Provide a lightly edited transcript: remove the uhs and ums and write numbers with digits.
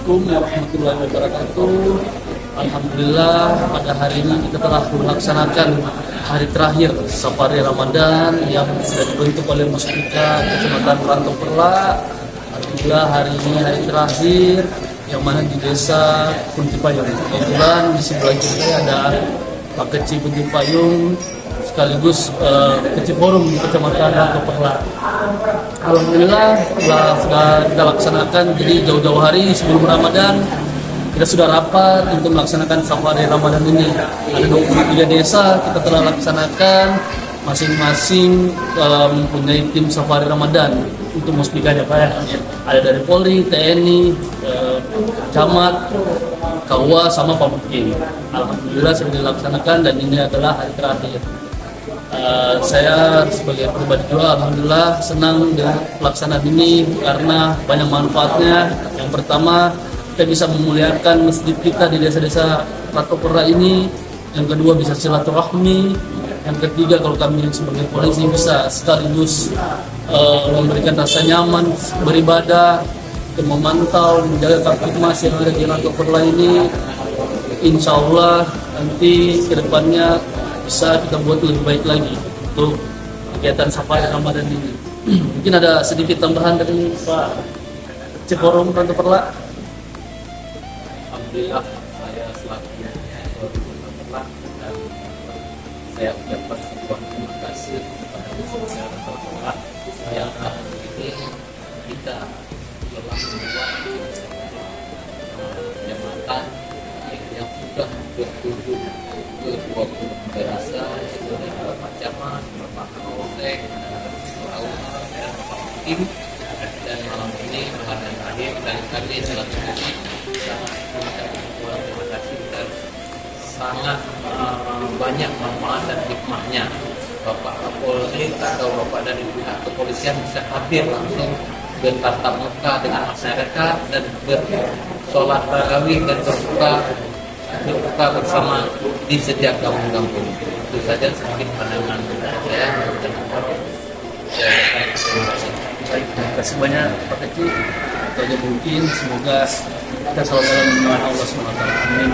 Assalamualaikum warahmatullahi wabarakatuh. Alhamdulillah pada hari ini kita telah melaksanakan hari terakhir safari Ramadan yang sudah dibentuk oleh Muspika Kecamatan Rantau Perla. Alhamdulillah hari ini hari terakhir yang mana di desa Puntipayung. Kebetulan di sebelah kita ada Pak Kecil Puntipayung sekaligus Kecil Forum di Kecamatan Rantau Perla. Alhamdulillah sudah kita laksanakan, jadi jauh-jauh hari sebelum Ramadan kita sudah rapat untuk melaksanakan safari Ramadan ini. Ada 23 desa kita telah laksanakan, masing-masing mempunyai tim safari Ramadan untuk muspikanya Pak ya. Ada dari Polri, TNI, Camat, KUA sama Pamukim. Alhamdulillah sudah dilaksanakan dan ini adalah hari terakhir. Saya sebagai pribadi juga alhamdulillah senang dengan pelaksanaan ini karena banyak manfaatnya. Yang pertama, kita bisa memuliakan masjid kita di desa-desa Rantau Perla ini. Yang kedua, bisa silaturahmi. Yang ketiga, kalau kami sebagai polisi bisa sekaligus memberikan rasa nyaman beribadah, untuk memantau, menjaga Kamtipmas yang ada di Rantau Perla ini. Insya Allah nanti kedepannya bisa kita buat lebih baik lagi untuk kegiatan safari Ramadan ini. Mungkin ada sedikit tambahan dari Pak Ciforum Rantau Perla. Alhamdulillah, saya selaku Rantau Perla dan saya ucapkan sebuah terima kasih kepada Muspika Rantau Perla yang tahun ini kita telah membuat jembatan yang sudah berkunjung ke 20 desa, yaitu dari Bapak Camat, Bapak Kapolsek, Bapak dan Bapak Hakim. Dan malam ini pada akhir dari kami silaturahmi sangat mengucapkan terima kasih dan sangat banyak manfaat dan hikmahnya. Bapak Kapolri atau Bapak dari pihak kepolisian bisa hadir langsung bertatap muka dengan masyarakat dan bersolat tarawih dan berbuka bersama di setiap kampung-kampung. Itu saja sedikit pandangan saya. Terima kasih. Baik, terima kasih banyak Pak Kecil. Itu aja mungkin, semoga kita selalu dalam lindungan Allah SWT. Amin.